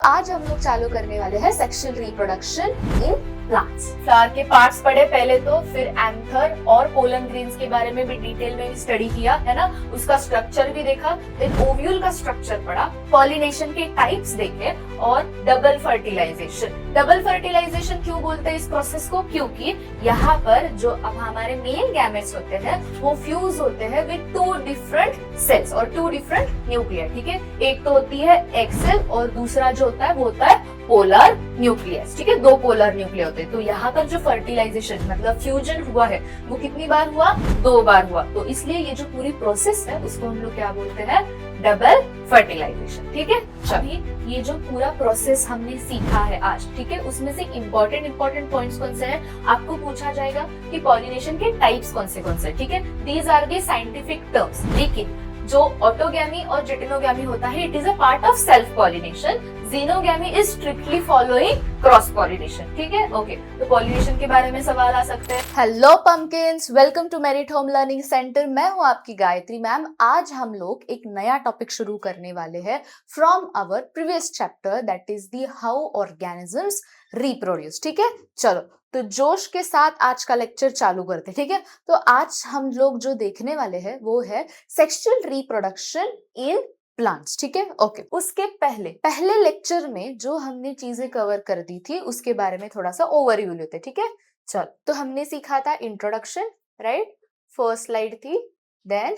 आज हम लोग चालू करने वाले हैं sexual reproduction in plants. Flower के पार्ट्स पढ़े पहले तो, फिर एंथर और पोलन ग्रेन्स के बारे में भी डिटेल में स्टडी किया है ना, उसका स्ट्रक्चर भी देखा, फिर ओव्यूल का स्ट्रक्चर पढ़ा, पॉलिनेशन के टाइप्स देखे और डबल फर्टिलाइजेशन। डबल फर्टिलाइजेशन क्यों बोलते हैं इस प्रोसेस को? क्योंकि यहाँ पर जो अब हमारे मेल गैमेट्स होते हैं वो फ्यूज होते हैं विद टू डिफरेंट सेल्स और टू डिफरेंट न्यूक्लियर। ठीक है, एक तो होती है एग सेल और दूसरा जो होता है वो होता है पोलर न्यूक्लियस। ठीक है, दो पोलर न्यूक्लियर होते हैं। तो यहाँ पर जो फर्टिलाइजेशन मतलब फ्यूजन हुआ है वो कितनी बार हुआ? 2 बार हुआ। तो इसलिए ये जो पूरी प्रोसेस है उसको हम लोग क्या बोलते हैं? Double fertilization. ठीक है, अभी ये जो पूरा प्रोसेस हमने सीखा है आज, ठीक है, उसमें से इम्पोर्टेंट पॉइंट्स कौन से हैं? आपको पूछा जाएगा कि पॉलिनेशन के टाइप्स कौन से, ठीक है, these are the scientific terms. लेकिन जो ऑटोगैमी और जिटेनोगैमी होता है, it is a part of self pollination. Geitonogamy is strictly following cross pollination. ठीक है, ओके, तो पॉलिनेशन के बारे में सवाल आ सकते हैं। Hello pumpkins, welcome to Merit Home Learning Centre. मैं हूं आपकी गायत्री मैम। आज हम लोग एक नया टॉपिक शुरू करने वाले हैं from our previous chapter, that is the how organisms reproduce. ठीक है, चलो तो जोश के साथ आज का लेक्चर चालू करते। ठीक है, तो आज हम लोग जो देखने वाले हैं वो है सेक्सुअल रिप्रोडक्शन इन प्लांट्स। ठीक है, ओके। उसके पहले लेक्चर में जो हमने चीजें कवर कर दी थी उसके बारे में थोड़ा सा ओवरव्यू लेते। ठीक है, चल तो हमने सीखा था इंट्रोडक्शन, राइट, फर्स्ट स्लाइड थी। Then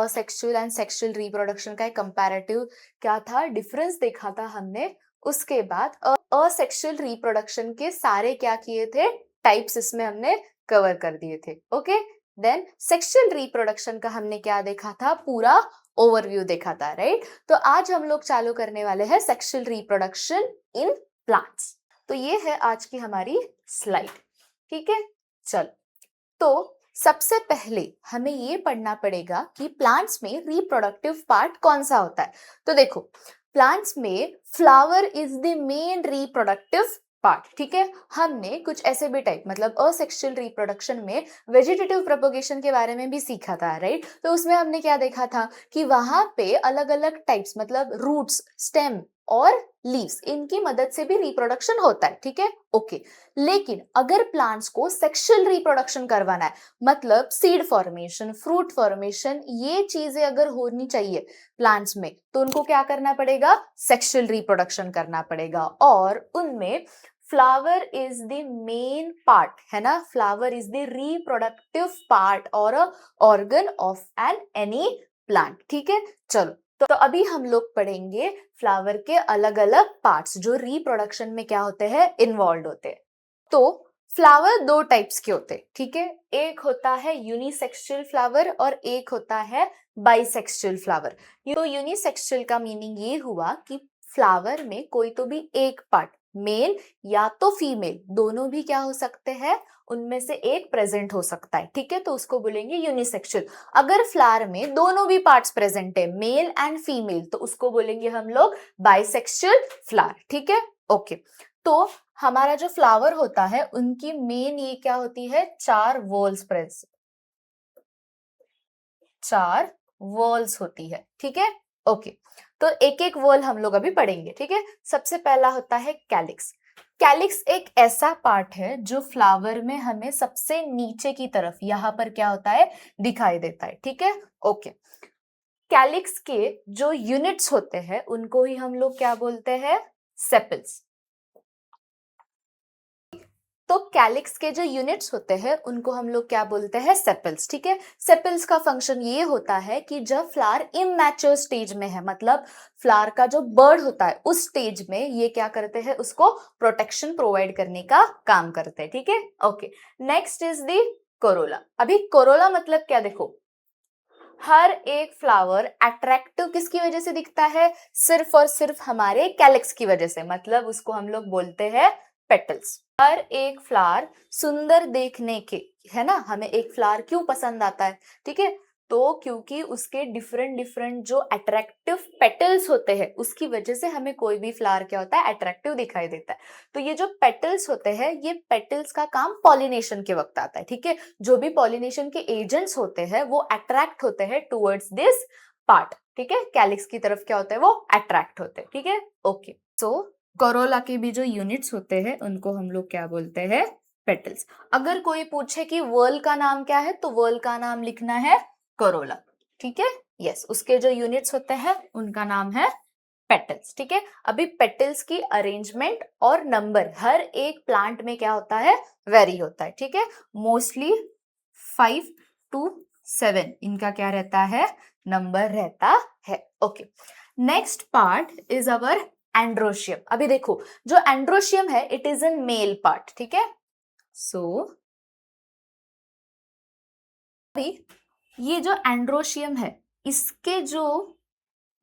sexual and sexual reproduction का एक कंपैरेटिव क्या था, डिफरेंस देखा था हमने। उसके बाद असेक्सुअल रिप्रोडक्शन के सारे क्या किए थे, टाइप्स इसमें हमने कवर कर दिए थे। ओके, देन सेक्सुअल रिप्रोडक्शन का हमने क्या देखा था, पूरा ओवरव्यू देखा था, राइट। तो आज हम लोग चालू करने वाले हैं सेक्सुअल रिप्रोडक्शन इन प्लांट्स। तो ये है आज की हमारी स्लाइड। ठीक है, चल तो सबसे पहले हमें ये पढ़ना पड़ेगा कि प्लांट्स में रिप्रोडक्टिव पार्ट कौन सा होता है। तो देखो, प्लांट्स में flower is the main reproductive part. ठीक है, हमने कुछ ऐसे भी टाइप मतलब असेक्सुअल रिप्रोडक्शन में वेजिटेटिव प्रोपोगेशन के बारे में भी सीखा था, राइट। तो उसमें हमने क्या देखा था कि वहां पे अलग अलग टाइप्स मतलब रूट्स, स्टेम और लीव्स, इनकी मदद से भी रिप्रोडक्शन होता है। ठीक है, ओके। लेकिन अगर प्लांट्स को सेक्सुअल रिप्रोडक्शन करवाना है मतलब सीड फॉर्मेशन, फ्रूट फॉर्मेशन, ये चीजें अगर होनी चाहिए प्लांट्स में, तो उनको क्या करना पड़ेगा? सेक्सुअल रिप्रोडक्शन करना पड़ेगा। और उनमें flower is the main part, है ना। Flower is the reproductive part और organ of an any plant. ठीक है, चलो तो अभी हम लोग पढ़ेंगे फ्लावर के अलग अलग पार्ट्स जो रिप्रोडक्शन में क्या होते हैं, इन्वॉल्व होते हैं। तो फ्लावर 2 टाइप्स के होते हैं। ठीक है, एक होता है यूनिसेक्सुअल फ्लावर और एक होता है बाइसेक्सुअल फ्लावर। तो यूनिसेक्सुअल का मीनिंग ये हुआ कि फ्लावर में कोई तो भी एक पार्ट, मेल या तो फीमेल, दोनों भी क्या हो सकते हैं, उनमें से एक प्रेजेंट हो सकता है। ठीक है, तो उसको बोलेंगे यूनिसेक्सुअल। अगर फ्लावर में दोनों भी पार्ट्स प्रेजेंट है, मेल एंड फीमेल, तो उसको बोलेंगे हम लोग बाइसेक्सुअल फ्लावर। ठीक है, ओके। तो हमारा जो फ्लावर होता है उनकी मेन ये क्या होती है, 4 वॉल्स प्रेजेंट, 4 वॉल्स होती है। ठीक है, ओके। तो एक एक वॉल हम लोग अभी पढ़ेंगे। ठीक है, सबसे पहला होता है कैलिक्स। कैलिक्स एक ऐसा पार्ट है जो फ्लावर में हमें सबसे नीचे की तरफ यहाँ पर क्या होता है, दिखाई देता है। ठीक है, ओके। कैलिक्स के जो यूनिट्स होते हैं उनको ही हम लोग क्या बोलते हैं, सेपल्स। तो कैलिक्स के जो यूनिट्स होते हैं उनको हम लोग क्या बोलते हैं, सेपल्स। ठीक है, सेपल्स का फंक्शन ये होता है कि जब फ्लावर इमैच्योर स्टेज में है मतलब फ्लावर का जो बर्ड होता है उस स्टेज में ये क्या करते हैं, उसको प्रोटेक्शन प्रोवाइड करने का काम करते हैं। ठीक है, okay. Next is the corolla. अभी कोरोला मतलब क्या, देखो हर एक फ्लावर अट्रैक्टिव किसकी वजह से दिखता है, सिर्फ और सिर्फ हमारे कैलिक्स की वजह से, मतलब उसको हम लोग बोलते हैं पेटल्स। हर एक फ्लावर सुंदर देखने के, है ना, हमें एक फ्लावर क्यों पसंद आता है, ठीक है, तो क्योंकि उसके डिफरेंट जो अट्रैक्टिव पेटल्स होते हैं उसकी वजह से हमें कोई भी फ्लावर क्या होता है, अट्रैक्टिव दिखाई देता है। तो ये जो पेटल्स होते हैं, ये पेटल्स का काम पॉलिनेशन के वक्त आता है। ठीक है, जो भी पॉलिनेशन के एजेंट्स होते हैं वो अट्रैक्ट होते हैं टुवर्ड्स दिस पार्ट। ठीक है, कैलिक्स की तरफ क्या होता है, वो अट्रैक्ट होते हैं। ठीक है, ओके। सो कोरोला के भी जो यूनिट्स होते हैं उनको हम लोग क्या बोलते हैं, पेटल्स। अगर कोई पूछे कि वर्ल का नाम क्या है तो वर्ल का नाम लिखना है कोरोला, ठीक है। यस, उसके जो यूनिट्स होते हैं उनका नाम है पेटल्स, ठीक है। अभी पेटल्स की अरेंजमेंट और नंबर हर एक प्लांट में क्या होता है, वेरी होता है, ठीक है। मोस्टली 5 to 7 इनका क्या रहता है, नंबर रहता है। Okay, next part is our androecium. अभी देखो जो एंड्रोशियम है it is an male part, ठीक है। सो अभी ये जो एंड्रोशियम है इसके जो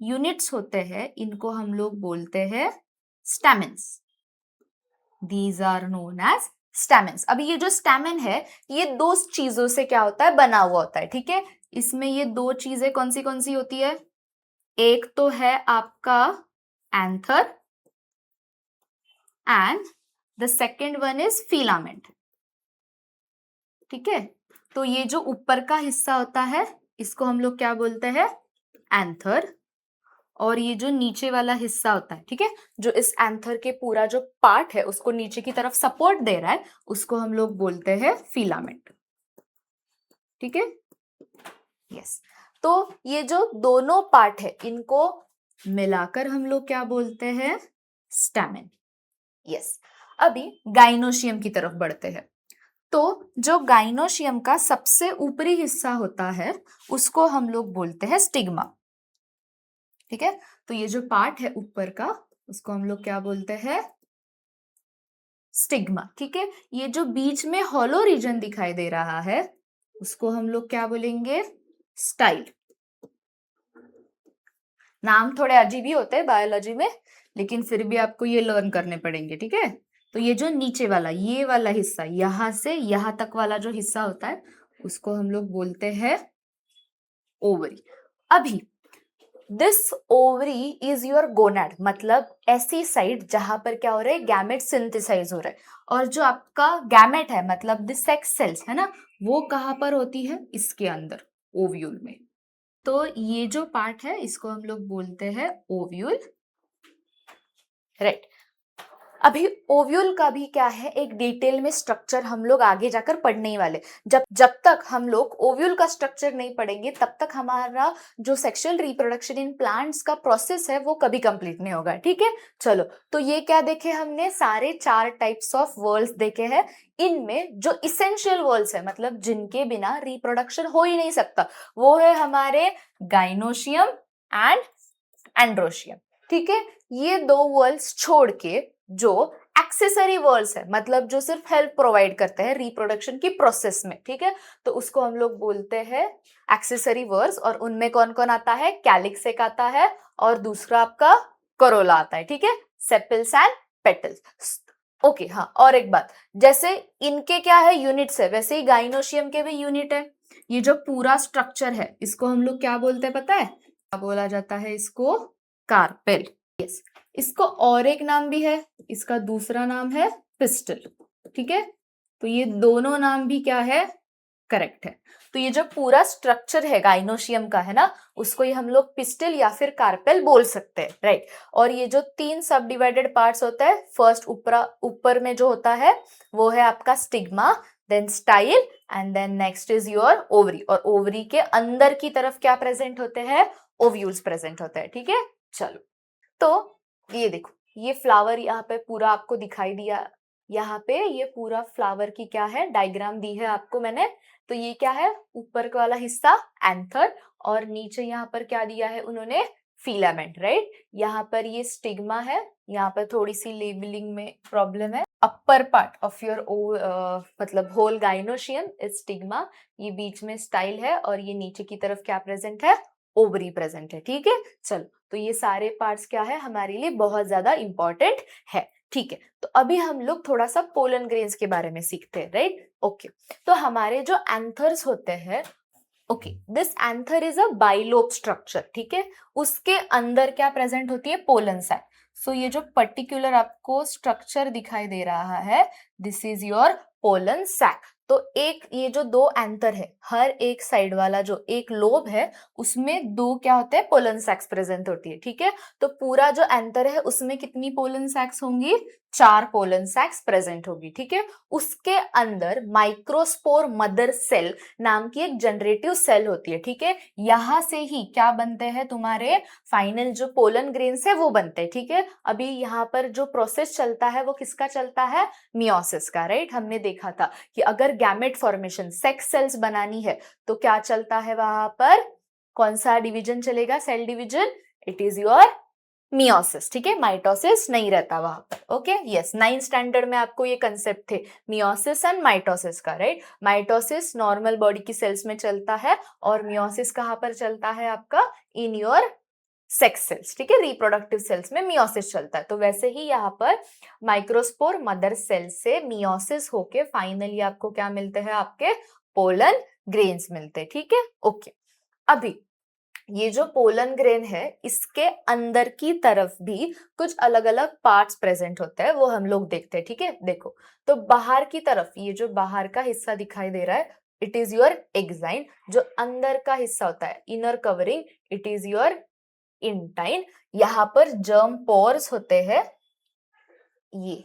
यूनिट्स होते हैं इनको हम लोग बोलते हैं stamens. These are known as stamens. अभी ये जो स्टैमेन है ये दो चीजों से क्या होता है, बना हुआ होता है, ठीक है। इसमें ये दो चीजें कौन सी होती है, एक तो है आपका anther and the second one is filament, ठीक है। तो ये जो ऊपर का हिस्सा होता है इसको हम लोग क्या बोलते हैं, एंथर, और ये जो नीचे वाला हिस्सा होता है, ठीक है, जो इस एंथर के पूरा जो पार्ट है उसको नीचे की तरफ सपोर्ट दे रहा है उसको हम लोग बोलते हैं फिलामेंट, ठीक है। यस, तो ये जो दोनों पार्ट है इनको मिलाकर हम लोग क्या बोलते हैं, स्टैमेन। यस, अभी गाइनोशियम की तरफ बढ़ते हैं। तो जो गाइनोशियम का सबसे ऊपरी हिस्सा होता है उसको हम लोग बोलते हैं स्टिग्मा, ठीक है। तो ये जो पार्ट है ऊपर का उसको हम लोग क्या बोलते हैं, स्टिग्मा, ठीक है। ये जो बीच में हॉलो रीजन दिखाई दे रहा है उसको हम लोग क्या बोलेंगे, स्टाइल। नाम थोड़े अजीब ही होते हैं बायोलॉजी में, लेकिन फिर भी आपको ये लर्न करने पड़ेंगे, ठीक है। तो ये जो नीचे वाला ये वाला हिस्सा यहां से यहां तक वाला जो हिस्सा होता है उसको हम लोग बोलते हैं ओवरी। अभी this ovary is your gonad, मतलब ऐसी साइड जहां पर क्या हो रहा है, गैमेट सिंथेसाइज हो रहा है। और जो आपका गैमेट है मतलब द सेक्स सेल्स है ना, वो कहां पर होती है, इसके अंदर, ओव्यूल में। तो ये जो पार्ट है इसको हम लोग बोलते हैं ओव्यूल, राइट। अभी ओव्यूल का भी क्या है, एक डिटेल में स्ट्रक्चर हम लोग आगे जाकर पढ़ने ही वाले। जब तक हम लोग ओव्यूल का स्ट्रक्चर नहीं पढ़ेंगे तब तक हमारा जो सेक्सुअल रिप्रोडक्शन इन प्लांट्स का प्रोसेस है वो कभी कंप्लीट नहीं होगा, ठीक है। चलो, तो ये क्या देखे हमने, सारे 4 टाइप्स ऑफ वर्ल्स देखे हैं। इनमें जो इसेंशियल वर्ल्स है मतलब जिनके बिना रिप्रोडक्शन हो ही नहीं सकता वो है हमारे गाइनोशियम एंड एंड्रोशियम, ठीक है। ये दो वर्ल्स छोड़ के जो एक्सेसरी वर्ल्स है मतलब जो सिर्फ हेल्प प्रोवाइड करते हैं रिप्रोडक्शन की प्रोसेस में, ठीक है, तो उसको हम लोग बोलते हैं एक्सेसरी वर्ल्स। और उनमें कौन कौन आता है, कैलिक्स एक आता है और दूसरा आपका कोरोला आता है, ठीक है, सेपल्स एंड पेटल्स। ओके, हाँ, और एक बात, जैसे इनके क्या है यूनिट्स है वैसे ही गाइनोशियम के भी यूनिट है। ये जो पूरा स्ट्रक्चर है इसको हम लोग क्या बोलते हैं पता है, क्या बोला जाता है इसको, कार्पेल। यस, इसको और एक नाम भी है, इसका दूसरा नाम है पिस्टल, ठीक है। तो ये दोनों नाम भी क्या है, करेक्ट है। तो ये जो पूरा स्ट्रक्चर है गाइनोशियम का है ना, उसको ही हम लोग पिस्टल या फिर कार्पेल बोल सकते हैं, राइट। और ये जो 3 सब डिवाइडेड पार्ट्स होता है, फर्स्ट ऊपर में जो होता है वो है आपका stigma, then style and then next is your ovary. और ओवरी के अंदर की तरफ क्या प्रेजेंट होते हैं, ओव्यूल्स प्रेजेंट होते हैं, ठीक है। चलो, तो ये देखो ये फ्लावर यहाँ पे पूरा आपको दिखाई दिया, यहाँ पे ये पूरा फ्लावर की क्या है, डायग्राम दी है आपको मैंने। तो ये क्या है, ऊपर वाला हिस्सा एंथर और नीचे यहाँ पर क्या दिया है उन्होंने, फिलामेंट, राइट। यहाँ पर ये स्टिग्मा है, यहाँ पर थोड़ी सी लेबलिंग में प्रॉब्लम है। अपर पार्ट ऑफ योर मतलब होल गाइनोशियम इज स्टिग्मा, ये बीच में स्टाइल है और ये नीचे की तरफ क्या प्रेजेंट है, ओवरी प्रेजेंट है, ठीक है। चलो, तो ये सारे पार्ट्स क्या है हमारे लिए बहुत ज्यादा इंपॉर्टेंट है, ठीक है। तो अभी हम लोग थोड़ा सा पोलन ग्रेन्स के बारे में सीखते हैं, राइट। ओके, तो हमारे जो एंथर्स होते हैं, okay, this anther is a bilobe structure, ठीक है। उसके अंदर क्या प्रेजेंट होती है, पोलन सैक। सो ये जो पर्टिकुलर आपको स्ट्रक्चर दिखाई दे रहा है this is your pollen sac. तो एक ये जो दो एंथर है, हर एक साइड वाला जो एक लोब है उसमें दो क्या होते हैं, पोलन सैक्स प्रेजेंट होती है, ठीक है। तो पूरा जो एंथर है उसमें कितनी पोलन सैक्स होंगी, 4 पोलन सैक्स प्रेजेंट होगी, ठीक है। उसके अंदर माइक्रोस्पोर मदर सेल नाम की एक जनरेटिव सेल होती है, ठीक है। यहां से ही क्या बनते हैं, तुम्हारे फाइनल जो पोलन ग्रेन्स है वो बनते हैं, ठीक है। अभी यहाँ पर जो प्रोसेस चलता है वो किसका चलता है, मियोसिस का, राइट। हमने देखा था कि अगर गैमेट फॉर्मेशन, सेक्स सेल्स बनानी है तो क्या चलता है वहां पर, कौन सा डिवीजन चलेगा, cell division, it is your meiosis, ठीक है। माइटोसिस नहीं रहता वहां पर, ओके। यस, 9th स्टैंडर्ड में आपको ये कंसेप्ट थे, मियोसिस एंड माइटोसिस का, राइट। माइटोसिस नॉर्मल बॉडी की सेल्स में चलता है और मियोसिस कहां पर चलता है आपका, इन योर सेक्स सेल्स, ठीक है। रिप्रोडक्टिव सेल्स में मियोसिस चलता है। तो वैसे ही यहाँ पर माइक्रोस्पोर मदर सेल से मियोसिस होके फाइनली आपको क्या मिलते हैं, आपके पोलन ग्रेन्स मिलते हैं, ठीक है, ओके। अभी ये जो पोलन ग्रेन है इसके अंदर की तरफ भी कुछ अलग अलग पार्ट्स प्रेजेंट होते हैं, वो हम लोग देखते हैं, ठीक है। देखो, तो बाहर की तरफ ये जो बाहर का हिस्सा दिखाई दे रहा है, इट इज योर एक्साइन। जो अंदर का हिस्सा होता है, inner covering, it is your intine. यहाँ पर जर्म पोर्स होते हैं ये,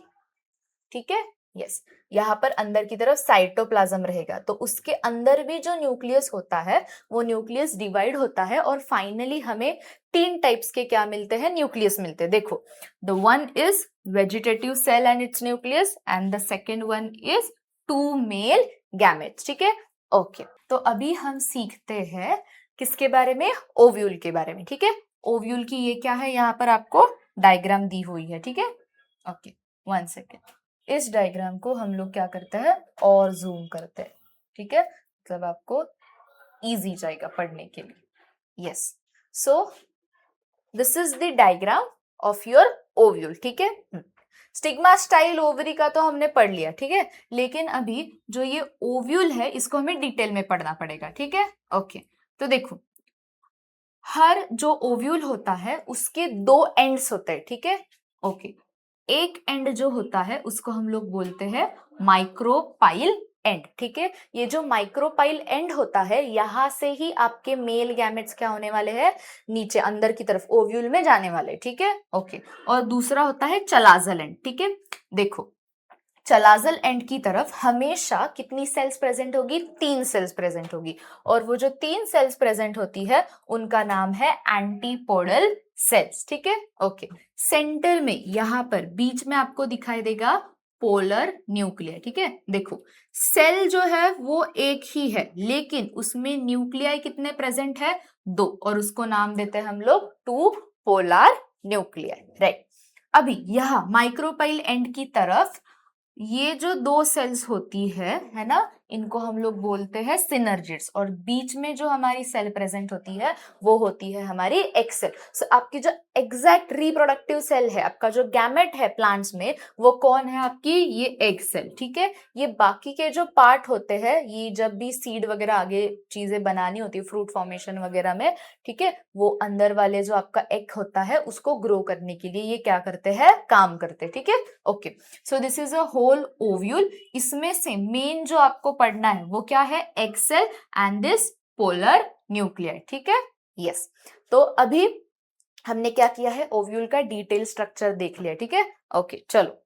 ठीक है। यस, यहाँ पर अंदर की तरफ साइटोप्लाज्म रहेगा, तो उसके अंदर भी जो न्यूक्लियस होता है वो न्यूक्लियस डिवाइड होता है और फाइनली हमें 3 टाइप्स के क्या मिलते हैं, न्यूक्लियस मिलते हैं। देखो, the one is vegetative cell and its nucleus and the second one is 2 male gametes, ठीक है, ओके। तो अभी हम सीखते हैं किसके बारे में, ओव्यूल के बारे में, ठीक है। ओव्यूल की ये क्या है, यहाँ पर आपको डायग्राम दी हुई है, ठीक है, ओके। 1 सेकेंड, इस डायग्राम को हम लोग क्या करते हैं और जूम करते हैं, ठीक है, मतलब आपको इजी जाएगा पढ़ने के लिए। Yes, so this is the diagram of your ovule, ठीक है। स्टिग्मा स्टाइल ओवरी का तो हमने पढ़ लिया, ठीक है। लेकिन अभी जो ये ओव्यूल है इसको हमें डिटेल में पढ़ना पड़ेगा, ठीक है, ओके। तो देखो, हर जो ओव्यूल होता है उसके 2 एंड्स होते हैं, ठीक है, ओके। एक एंड जो होता है उसको हम लोग बोलते हैं माइक्रोपाइल एंड, ठीक है। ये जो माइक्रोपाइल एंड होता है यहां से ही आपके मेल गैमेट्स क्या होने वाले हैं, नीचे अंदर की तरफ ओव्यूल में जाने वाले, ठीक है, ओके। और दूसरा होता है चलाजल एंड, ठीक है। देखो, चलाजल एंड की तरफ हमेशा कितनी सेल्स प्रेजेंट होगी, 3 सेल्स प्रेजेंट होगी, और वो जो 3 सेल्स प्रेजेंट होती है उनका नाम है एंटीपोडल सेल्स, ठीक है, ओके। सेंटर में यहां पर बीच में आपको दिखाई देगा पोलर न्यूक्लियर, ठीक है। देखो, सेल जो है वो एक ही है लेकिन उसमें न्यूक्लियाई कितने प्रेजेंट है, 2, और उसको नाम देते हैं हम लोग 2 पोलर न्यूक्लियर, राइट। अभी यहां माइक्रोपाइल एंड की तरफ ये जो 2 सेल्स होती है ना, इनको हम लोग बोलते हैं सिनर्जिड्स, और बीच में जो हमारी सेल प्रेजेंट होती है वो होती है हमारी एग सेल। सो आपकी जो एग्जैक्ट रिप्रोडक्टिव सेल है, आपका जो गैमेट है प्लांट्स में, वो कौन है, आपकी ये एग सेल, ठीक है। ये बाकी के जो पार्ट होते हैं, ये जब भी सीड वगैरह आगे चीजें बनानी होती है फ्रूट फॉर्मेशन वगैरह में, ठीक है, वो अंदर वाले जो आपका एग होता है उसको ग्रो करने के लिए ये क्या करते हैं, काम करते हैं, ठीक है, okay. So this is a whole ovule. इसमें से मेन जो आपको पढ़ना है वो क्या है, egg cell and this polar nuclear, ठीक है, यस। तो अभी हमने क्या किया है, ओव्यूल का डिटेल स्ट्रक्चर देख लिया, ठीक है, ओके। चलो,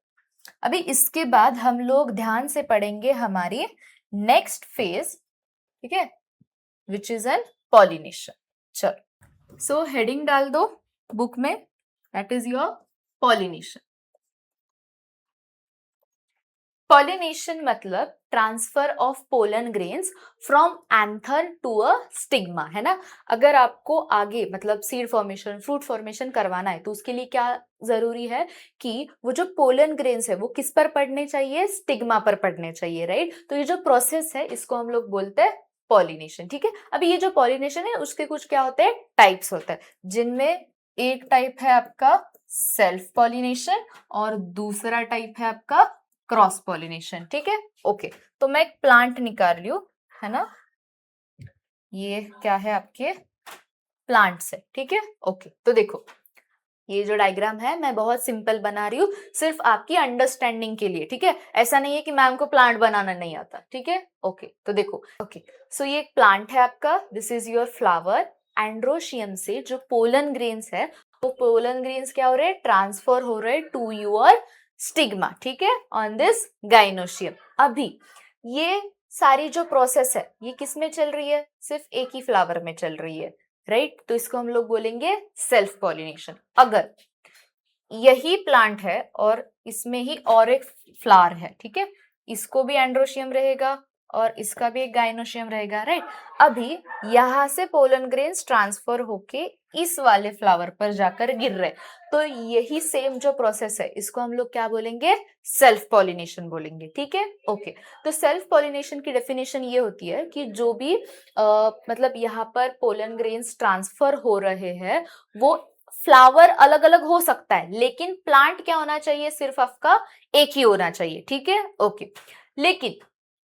अभी इसके बाद हम लोग ध्यान से पढ़ेंगे हमारी नेक्स्ट फेज, ठीक है, विच इज एन पॉलिनेशन। चलो, सो हेडिंग डाल दो बुक में, that is your pollination. Pollination मतलब transfer of pollen grains from anther to a stigma, है ना। अगर आपको आगे मतलब सीड फॉर्मेशन, फ्रूट फॉर्मेशन करवाना है तो उसके लिए क्या जरूरी है कि वो जो पोलन ग्रेन्स है वो किस पर पड़ने चाहिए, स्टिग्मा पर पड़ने चाहिए, राइट। तो ये जो प्रोसेस है इसको हम लोग बोलते हैं पॉलिनेशन, ठीक है। अभी ये जो पॉलिनेशन है उसके कुछ क्या होते हैं, टाइप्स होते हैं, जिनमें एक टाइप है आपका सेल्फ पॉलिनेशन और दूसरा टाइप है आपका क्रॉस पॉलिनेशन, ठीक है, ओके। तो मैं एक प्लांट निकाल रही हूं, है ना, ये क्या है आपके प्लांट्स है, ठीक है, ओके। तो देखो, ये जो डायग्राम है मैं बहुत सिंपल बना रही हूँ सिर्फ आपकी अंडरस्टैंडिंग के लिए, ठीक है। ऐसा नहीं है कि मैम को प्लांट बनाना नहीं आता, ठीक है। ओके, तो देखो, ओके, सो ये एक प्लांट है आपका, this is your flower. Androecium से जो पोलन ग्रेन्स है, वो पोलन ग्रेन्स क्या हो रहे हैं, ट्रांसफर हो रहे हैं टू योर स्टिग्मा, ठीक है, ऑन दिस गाइनोशियम। अभी ये सारी जो प्रोसेस है ये किस में चल रही है, सिर्फ एक ही फ्लावर में चल रही है, राइट। तो इसको हम लोग बोलेंगे सेल्फ पॉलिनेशन। अगर यही प्लांट है और इसमें ही और एक फ्लावर है, ठीक है, इसको भी एंड्रोशियम रहेगा और इसका भी एक गाइनोशियम रहेगा, राइट। अभी यहां से पोलन ग्रेन्स ट्रांसफर होके इस वाले फ्लावर पर जाकर गिर रहे, तो यही सेम जो प्रोसेस है इसको हम लोग क्या बोलेंगे, सेल्फ पॉलिनेशन बोलेंगे, ठीक है। ओके, तो सेल्फ पॉलिनेशन की डेफिनेशन ये होती है कि जो भी मतलब यहाँ पर पोलन ग्रेन्स ट्रांसफर हो रहे हैं वो फ्लावर अलग अलग हो सकता है, लेकिन प्लांट क्या होना चाहिए, सिर्फ आपका एक ही होना चाहिए, ठीक है। ओके, लेकिन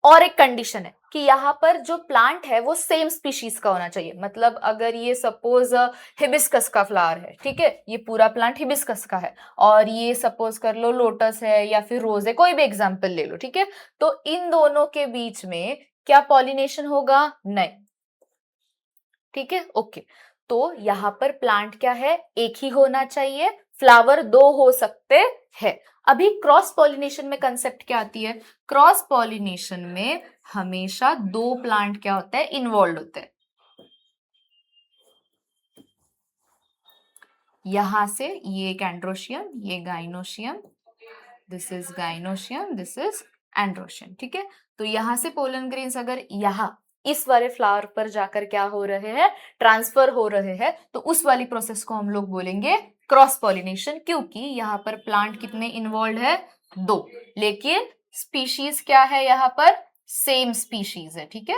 और एक कंडीशन है कि यहाँ पर जो प्लांट है वो सेम स्पीशीज का होना चाहिए। मतलब अगर ये सपोज हिबिस्कस का फ्लावर है, ठीक है, ये पूरा प्लांट हिबिस्कस का है, और ये सपोज कर लो लोटस है या फिर रोज है, कोई भी एग्जांपल ले लो, ठीक है। तो इन दोनों के बीच में क्या पॉलिनेशन होगा, नहीं, ठीक है। ओके, तो यहाँ पर प्लांट क्या है, एक ही होना चाहिए, फ्लावर दो हो सकते हैं। अभी क्रॉस पॉलिनेशन में कंसेप्ट क्या आती है, क्रॉस पॉलिनेशन में हमेशा दो प्लांट क्या होता है, इन्वॉल्व होते हैं। यहां से ये एक एंड्रोशियम, ये gynoecium, this is gynoecium, this is androecium, ठीक है। तो यहां से पोलन ग्रेन्स अगर यहाँ इस वाले फ्लावर पर जाकर क्या हो रहे हैं, ट्रांसफर हो रहे हैं, तो उस वाली प्रोसेस को हम लोग बोलेंगे क्रॉस पॉलिनेशन, क्योंकि यहाँ पर प्लांट कितने इन्वॉल्व है, दो, लेकिन स्पीशीज क्या है, यहाँ पर सेम स्पीशीज है, ठीक है,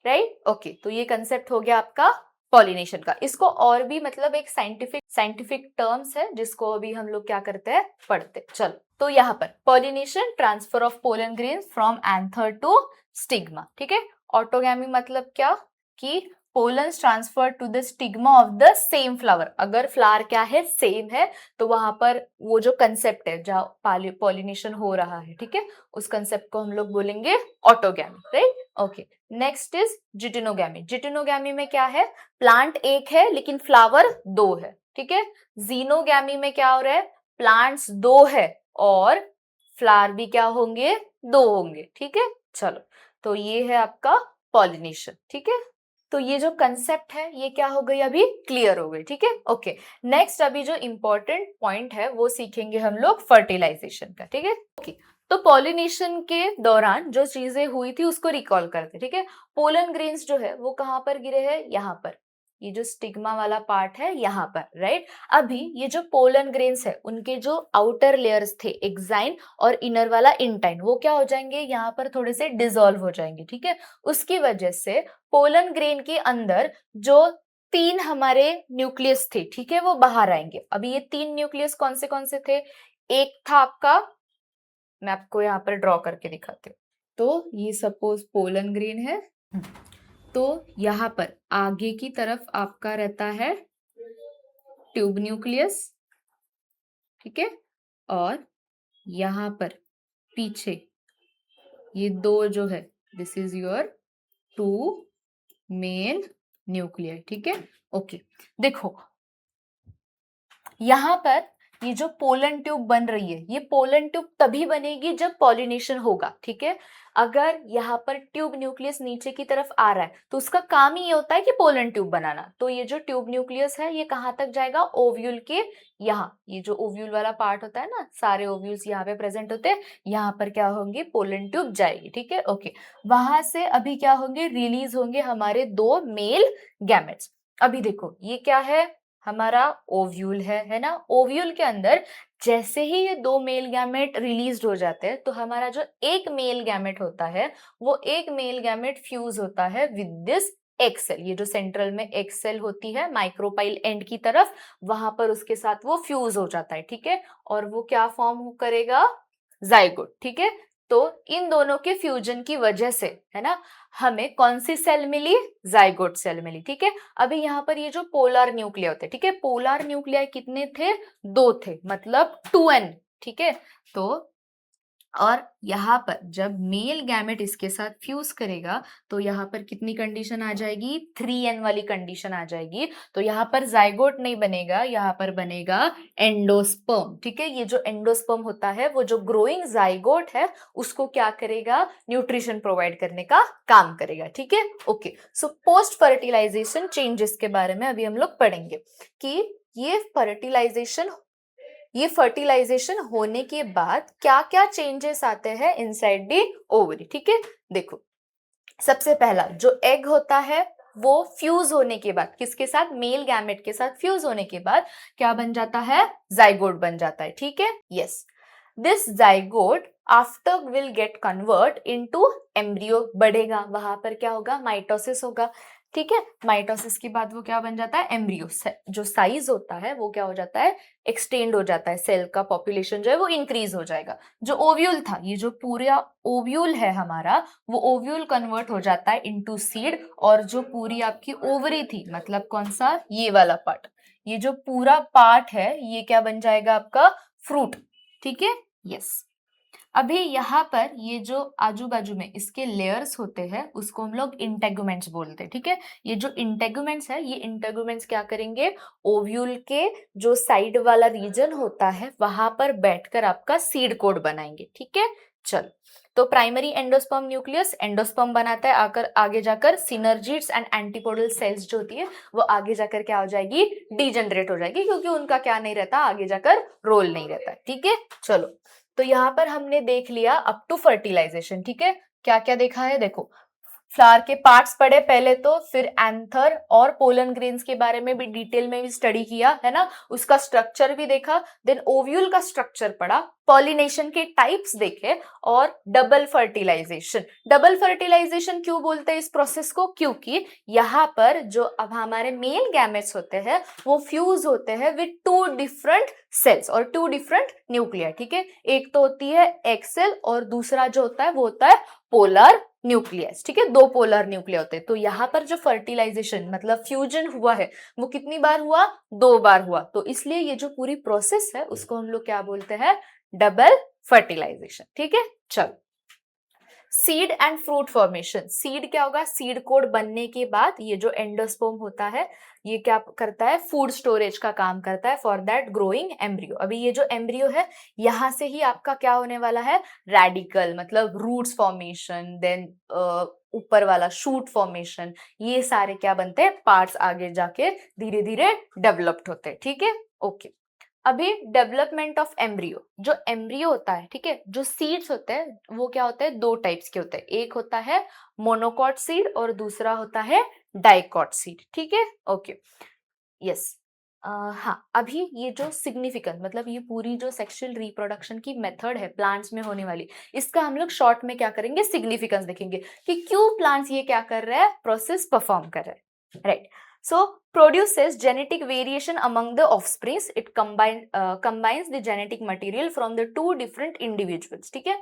राइट। ओके, तो ये कंसेप्ट हो गया आपका पॉलिनेशन का। इसको और भी मतलब एक साइंटिफिक टर्म्स है जिसको अभी हम लोग क्या करते हैं, पढ़ते। चलो, तो यहाँ पर pollination, transfer of pollen grains from anther to stigma, ठीक है। ऑटोगैमी मतलब क्या, कि pollens transfer to the stigma of the same flower. अगर फ्लावर क्या है, सेम है, तो वहां पर वो जो कंसेप्ट है जहाँ पॉलिनेशन हो रहा है, ठीक है, उस कंसेप्ट को हम लोग बोलेंगे autogamy, right. Okay, next is geitonogamy. Geitonogamy में क्या है, प्लांट एक है लेकिन फ्लावर दो है, ठीक है। जीनोगैमी में क्या हो रहा है, प्लांट्स दो है और फ्लावर भी क्या होंगे, दो होंगे, ठीक है। चलो, तो ये है आपका पॉलिनेशन, ठीक है। तो ये जो कंसेप्ट है ये क्या हो गई, अभी क्लियर हो गई, ठीक है। ओके, नेक्स्ट अभी जो इंपॉर्टेंट पॉइंट है वो सीखेंगे हम लोग फर्टिलाइजेशन का, ठीक है। ओके, तो पॉलिनेशन के दौरान जो चीजें हुई थी उसको रिकॉल करते, ठीक है। पोलन ग्रेन्स जो है वो कहाँ पर गिरे हैं, यहाँ पर, ये जो स्टिग्मा वाला पार्ट है यहाँ पर, राइट। अभी ये जो पोलन ग्रेन्स है उनके जो आउटर लेयर्स थे, एक्साइन और इनर वाला इंटाइन, वो क्या हो जाएंगे, यहाँ पर थोड़े से डिसॉल्व हो जाएंगे, ठीक है। उसकी वजह से पोलन ग्रेन के अंदर जो तीन हमारे न्यूक्लियस थे, ठीक है, वो बाहर आएंगे। अभी ये तीन न्यूक्लियस कौन से थे, एक था आपका, मैं आपको यहाँ पर ड्रॉ करके दिखाती हूँ। तो ये सपोज पोलन ग्रेन है, तो यहाँ पर आगे की तरफ आपका रहता है ट्यूब न्यूक्लियस, ठीक है, और यहाँ पर पीछे ये दो जो है, this is your two main nuclear, ठीक है। ओके, देखो यहाँ पर ये जो पोलन ट्यूब बन रही है, ये पोलन ट्यूब तभी बनेगी जब पॉलिनेशन होगा, ठीक है। अगर यहाँ पर ट्यूब न्यूक्लियस नीचे की तरफ आ रहा है तो उसका काम ही ये होता है कि पोलन ट्यूब बनाना। तो ये जो ट्यूब न्यूक्लियस है ये कहाँ तक जाएगा, ओव्यूल के यहाँ, ये जो ओव्यूल वाला पार्ट होता है ना, सारे ओव्यूल्स यहाँ पे प्रेजेंट होते हैं, यहाँ पर क्या होंगे, पोलन ट्यूब जाएगी, ठीक है। ओके, वहां से अभी क्या होंगे, रिलीज होंगे हमारे दो मेल गैमेट्स। अभी देखो ये क्या है, हमारा ओव्यूल है ना। ओव्यूल के अंदर जैसे ही ये दो मेल गैमेट रिलीज हो जाते हैं तो हमारा जो एक मेल गैमेट होता है वो एक मेल गैमेट फ्यूज होता है विद दिस एग सेल। ये जो सेंट्रल में एग सेल होती है माइक्रोपाइल एंड की तरफ, वहां पर उसके साथ वो फ्यूज हो जाता है, ठीक है, और वो क्या फॉर्म करेगा, जाइगोट, ठीक है। तो इन दोनों के फ्यूजन की वजह से, है ना, हमें कौन सी सेल मिली? जाइगोट सेल मिली। ठीक है, अभी यहाँ पर ये जो पोलर न्यूक्लिया होते हैं, ठीक है, पोलर न्यूक्लिया कितने थे? 2 थे, मतलब 2n। ठीक है, तो और यहाँ पर जब मेल गैमेट इसके साथ फ्यूज करेगा तो यहाँ पर कितनी कंडीशन आ जाएगी? 3n वाली कंडीशन आ जाएगी। तो यहाँ पर जाइगोट नहीं बनेगा, यहाँ पर बनेगा एंडोस्पर्म। ठीक है, ये जो एंडोस्पर्म होता है वो जो ग्रोइंग जाइगोट है उसको क्या करेगा? न्यूट्रिशन प्रोवाइड करने का काम करेगा। ठीक है, okay. So post fertilization changes के बारे में अभी हम लोग पढ़ेंगे कि ये फर्टिलाइजेशन होने के बाद क्या क्या चेंजेस आते हैं इनसाइड दी ओवरी। ठीक है, देखो, सबसे पहला जो एग होता है वो फ्यूज होने के बाद किसके साथ? मेल गैमेट के साथ फ्यूज होने के बाद क्या बन जाता है? जाइगोट बन जाता है। ठीक है, yes. This zygote after will get convert into embryo, बढ़ेगा, वहां पर क्या होगा? माइटोसिस होगा। ठीक है, माइटोसिस के बाद वो क्या बन जाता है? एम्ब्रियो। जो साइज होता है वो क्या हो जाता है? एक्सटेंड हो जाता है, सेल का पॉपुलेशन जो है वो इंक्रीज हो जाएगा। जो ओव्यूल था, ये जो पूरा ओव्यूल है हमारा, वो ओव्यूल कन्वर्ट हो जाता है इनटू सीड, और जो पूरी आपकी ओवरी थी, मतलब कौन सा? ये वाला पार्ट, ये जो पूरा पार्ट है ये क्या बन जाएगा? आपका फ्रूट। ठीक है, यस। अभी यहाँ पर ये जो आजू बाजू में इसके लेयर्स होते हैं उसको हम लोग इंटेगुमेंट्स बोलते हैं। ठीक है, ये जो इंटेगुमेंट्स है, ये इंटेगुमेंट्स क्या करेंगे? ओव्यूल के जो साइड वाला रीजन होता है वहां पर बैठकर आपका सीड कोड बनाएंगे। ठीक है, चलो, तो प्राइमरी एंडोस्पर्म न्यूक्लियस एंडोस्पर्म बनाता है, आगे जाकर सिनर्जिड्स एंड एंटीपोडल सेल्स जो होती है वो आगे जाकर क्या हो जाएगी? डीजनरेट हो जाएगी, क्योंकि उनका क्या नहीं रहता? आगे जाकर रोल नहीं रहता। ठीक है, चलो, तो यहाँ पर हमने देख लिया अप टू फर्टिलाइजेशन। ठीक है, क्या क्या देखा है? देखो, फ्लावर के पार्ट्स पढ़े पहले तो, फिर एंथर और पोलन ग्रेन्स के बारे में भी डिटेल में भी स्टडी किया, है ना, उसका स्ट्रक्चर भी देखा, देन ओव्यूल का स्ट्रक्चर पढ़ा, पॉलिनेशन के टाइप्स देखे, और डबल फर्टिलाइजेशन। डबल फर्टिलाइजेशन क्यों बोलते हैं इस प्रोसेस को? क्योंकि यहाँ पर जो अब हमारे मेल गैमेट्स होते हैं वो फ्यूज होते हैं विद 2 डिफरेंट सेल्स और 2 डिफरेंट न्यूक्लिया। ठीक है, एक तो होती है एग सेल और दूसरा जो होता है वो होता है पोलर न्यूक्लियस। ठीक है, 2 पोलर न्यूक्लिया होते हैं। तो यहाँ पर जो फर्टिलाइजेशन मतलब फ्यूजन हुआ है वो कितनी बार हुआ? 2 बार हुआ। तो इसलिए ये जो पूरी प्रोसेस है उसको हम लोग क्या बोलते हैं? Double fertilization. ठीक है, चलो, seed and fruit formation. Seed क्या होगा? सीड कोड बनने के बाद ये जो एंडोस्पर्म होता है ये क्या करता है? फूड स्टोरेज का काम करता है फॉर दैट ग्रोइंग एम्ब्रियो। अभी ये जो एम्ब्रियो है यहाँ से ही आपका क्या होने वाला है? रेडिकल, मतलब रूट्स फॉर्मेशन, देन ऊपर वाला शूट फॉर्मेशन, ये सारे क्या बनते हैं? पार्ट्स आगे जाके धीरे धीरे डेवलप्ड होते हैं। ठीक है, ओके। अभी डेवलपमेंट ऑफ एम्ब्रियो, जो एम्ब्रियो होता है, ठीक है, जो सीड्स होते हैं वो क्या होते हैं? 2 टाइप्स के होते हैं, एक होता है मोनोकॉट सीड और दूसरा होता है डाइकॉट सीड। ठीक है, ओके, यस। हाँ, अभी ये जो सिग्निफिकेंट मतलब ये पूरी जो सेक्सुअल रिप्रोडक्शन की मेथड है प्लांट्स में होने वाली, इसका हम लोग शॉर्ट में क्या करेंगे? सिग्निफिकेंस देखेंगे कि क्यों प्लांट्स ये क्या कर रहा है? प्रोसेस परफॉर्म कर रहा है, right. So produces genetic variation among the offsprings. It combines the genetic material from the 2 different individuals. ठीक है,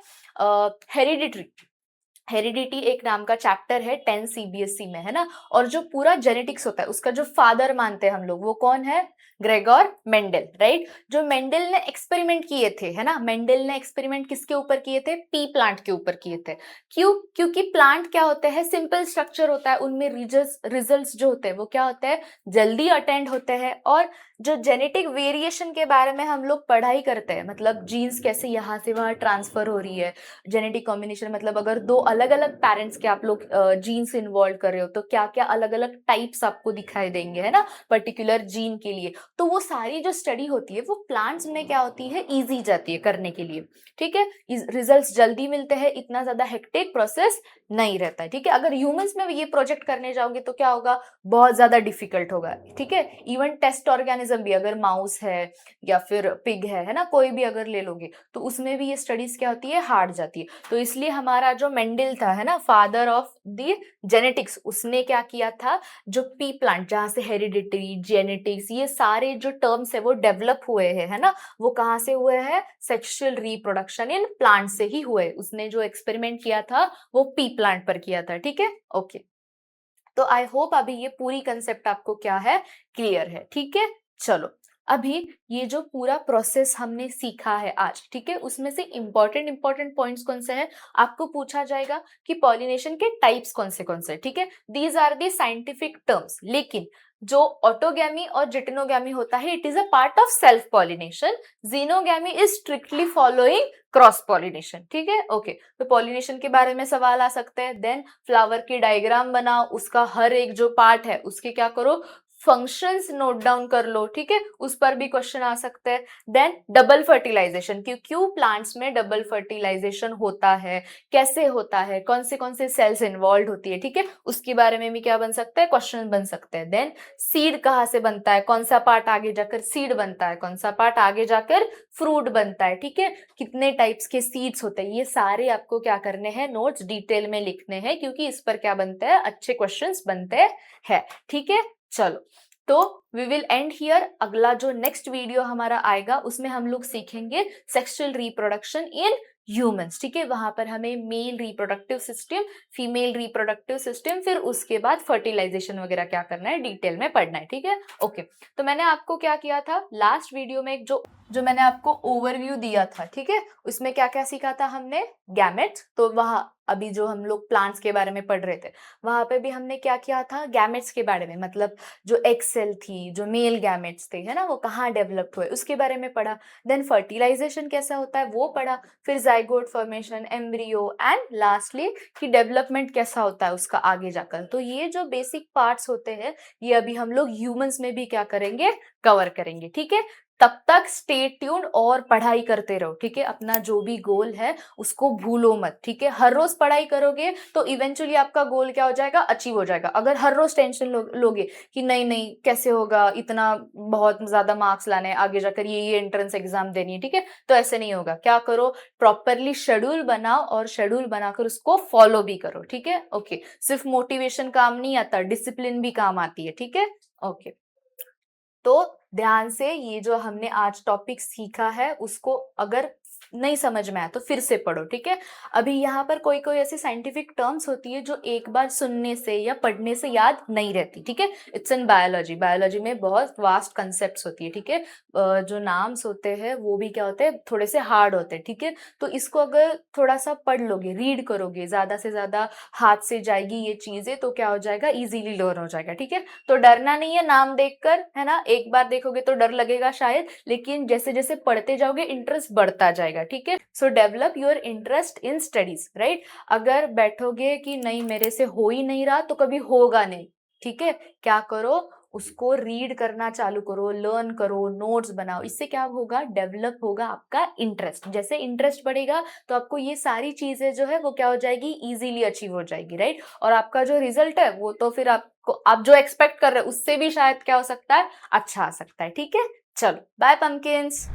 हेरिडिटी एक नाम का चैप्टर है 10 CBSE में, है ना, और जो पूरा जेनेटिक्स होता है उसका जो फादर मानते हैं हम लोग वो कौन है? Gregor Mendel, right. जो मेंडल ने एक्सपेरिमेंट किए थे, है ना, मेंडल ने एक्सपेरिमेंट किसके ऊपर किए थे? पी प्लांट के ऊपर किए थे। क्यों? क्योंकि प्लांट क्या होते हैं? सिंपल स्ट्रक्चर होता है, उनमें रिजल्ट्स जो होते हैं वो क्या होते हैं? जल्दी अटेंड होते हैं। और जो जेनेटिक वेरिएशन के बारे में हम लोग पढ़ाई करते हैं, मतलब जीन्स कैसे यहाँ से वहाँ ट्रांसफर हो रही है, जेनेटिक कॉम्बिनेशन, मतलब अगर 2 अलग अलग पेरेंट्स के आप लोग जीन्स इन्वॉल्व कर रहे हो तो क्या क्या अलग अलग टाइप्स आपको दिखाई देंगे, है ना, पर्टिकुलर जीन के लिए। तो वो सारी जो स्टडी होती है वो प्लांट्स में क्या होती है? इजी जाती है करने के लिए। ठीक है, रिजल्ट्स जल्दी मिलते हैं, इतना ज्यादा हेक्टिक प्रोसेस नहीं रहता है। ठीक है, अगर ह्यूमंस में ये प्रोजेक्ट करने जाओगे तो क्या होगा? बहुत ज्यादा डिफिकल्ट होगा। ठीक है, इवन टेस्ट ऑर्गेनिज्म ऑर्गेनिज्म भी, अगर माउस है या फिर पिग है ना, कोई भी अगर ले लोगे तो उसमें भी ये स्टडीज क्या होती है, हार्ड जाती है। तो इसलिए हमारा जो मेंडल था है ना, फादर ऑफ द जेनेटिक्स, उसने क्या किया था, जो पी प्लांट जहां से हेरिडिटी, जेनेटिक्स, ये सारे जो टर्म्स है वो डेवलप हुए हैं है ना, वो कहाँ से हुए हैं, सेक्सुअल रिप्रोडक्शन इन प्लांट से ही हुए। उसने जो एक्सपेरिमेंट किया था वो पी प्लांट पर किया था, ठीक है, ओके। तो आई होप अभी ये पूरी कंसेप्ट आपको क्या है, क्लियर है, ठीक है। चलो अभी ये जो पूरा प्रोसेस हमने सीखा है आज, ठीक है, उसमें से इंपॉर्टेंट पॉइंट्स कौन से हैं, आपको पूछा जाएगा कि पॉलिनेशन के टाइप्स कौन से, ठीक है, these are the scientific terms. लेकिन जो ऑटोगैमी और जिटेनोगैमी होता है, it is a part of self pollination. Geitonogamy is strictly following cross pollination, ठीक है, ओके। तो पॉलिनेशन के बारे में सवाल आ सकते हैं। देन फ्लावर की डायग्राम बनाओ, उसका हर एक जो पार्ट है उसके क्या करो, फंक्शंस नोट डाउन कर लो, ठीक है, उस पर भी क्वेश्चन आ सकते हैं। देन डबल फर्टिलाइजेशन, क्यों प्लांट्स में डबल फर्टिलाइजेशन होता है, कैसे होता है, कौन से सेल्स इन्वॉल्व होती है, ठीक है, उसके बारे में भी क्या बन सकता है, क्वेश्चन बन सकते हैं। देन सीड कहाँ से बनता है, कौन सा पार्ट आगे जाकर सीड बनता है, कौन सा पार्ट आगे जाकर फ्रूट बनता है, ठीक है, कितने टाइप्स के सीड्स होते हैं, ये सारे आपको क्या करने हैं, नोट्स डिटेल में लिखने हैं, क्योंकि इस पर क्या बनते हैं, अच्छे क्वेश्चंस बनते हैं, ठीक है। चलो तो वी विल एंड हियर। अगला जो नेक्स्ट वीडियो हमारा आएगा उसमें हम लोग सीखेंगे सेक्सुअल रिप्रोडक्शन इन ह्यूमंस, ठीक है, वहां पर हमें male reproductive system, female reproductive system, फिर उसके बाद फर्टिलाइजेशन वगैरह क्या करना है, डिटेल में पढ़ना है, ठीक है, ओके। तो मैंने आपको क्या किया था लास्ट वीडियो में, जो मैंने आपको ओवरव्यू दिया था, ठीक है, उसमें क्या क्या सीखा था हमने, गैमेट्स। तो वहां अभी जो हम लोग प्लांट्स के बारे में पढ़ रहे थे, वहां पे भी हमने क्या किया था, गैमेट्स के बारे में, मतलब जो एग सेल थी, जो मेल गैमेट्स थे है ना, वो कहाँ डेवलप हुए उसके बारे में पढ़ा। देन फर्टिलाइजेशन कैसा होता है वो पढ़ा, फिर zygote formation, embryo, and lastly कि डेवलपमेंट कैसा होता है उसका आगे जाकर। तो ये जो बेसिक पार्ट्स होते हैं ये अभी हम लोग ह्यूमंस में भी क्या करेंगे, कवर करेंगे, ठीक है। तब तक स्टे ट्यून्ड और पढ़ाई करते रहो, ठीक है, अपना जो भी गोल है उसको भूलो मत, ठीक है, हर रोज पढ़ाई करोगे तो इवेंचुअली आपका गोल क्या हो जाएगा, अचीव हो जाएगा। अगर हर रोज टेंशन लोगे कि नहीं नहीं कैसे होगा, इतना बहुत ज्यादा मार्क्स लाने, आगे जाकर ये एंट्रेंस एग्जाम देनी है, ठीक है, तो ऐसे नहीं होगा। क्या करो, प्रॉपरली शेड्यूल बनाओ और शेड्यूल बनाकर उसको फॉलो भी करो, ठीक है, ओके। सिर्फ मोटिवेशन काम नहीं आता, डिसिप्लिन भी काम आती है, ठीक है, ओके। तो ध्यान से ये जो हमने आज टॉपिक सीखा है उसको अगर नहीं समझ में आया तो फिर से पढ़ो, ठीक है। अभी यहाँ पर कोई कोई ऐसी साइंटिफिक टर्म्स होती है जो एक बार सुनने से या पढ़ने से याद नहीं रहती, ठीक है। इट्स इन बायोलॉजी में बहुत वास्ट कंसेप्ट्स होती है, ठीक है। जो नाम्स होते हैं वो भी क्या होते हैं, थोड़े से हार्ड होते हैं, ठीक है। तो इसको अगर थोड़ा सा पढ़ लोगे, रीड करोगे, ज्यादा से ज्यादा हाथ से जाएगी ये चीजें, तो क्या हो जाएगा, इजीली लर्न हो जाएगा, ठीक है। तो डरना नहीं है नाम देखकर, है ना, एक बार देखोगे तो डर लगेगा शायद, लेकिन जैसे जैसे पढ़ते जाओगे इंटरेस्ट बढ़ता जाएगा, ठीक है। सो develop your interest in studies, right. अगर बैठोगे कि नहीं मेरे से हो ही नहीं रहा तो कभी होगा नहीं, ठीक है। क्या करो, उसको रीड करना चालू करो, लर्न करो, नोट्स बनाओ, इससे क्या होगा, डेवलप होगा आपका इंटरेस्ट। जैसे इंटरेस्ट बढ़ेगा तो आपको ये सारी चीजें जो है वो क्या हो जाएगी, इजीली अचीव हो जाएगी, राइट। और आपका जो रिजल्ट है वो तो फिर आपको, आप जो एक्सपेक्ट कर रहे हो उससे भी शायद क्या हो सकता है, अच्छा आ सकता है, ठीक है। चलो बाय पंकिन्स।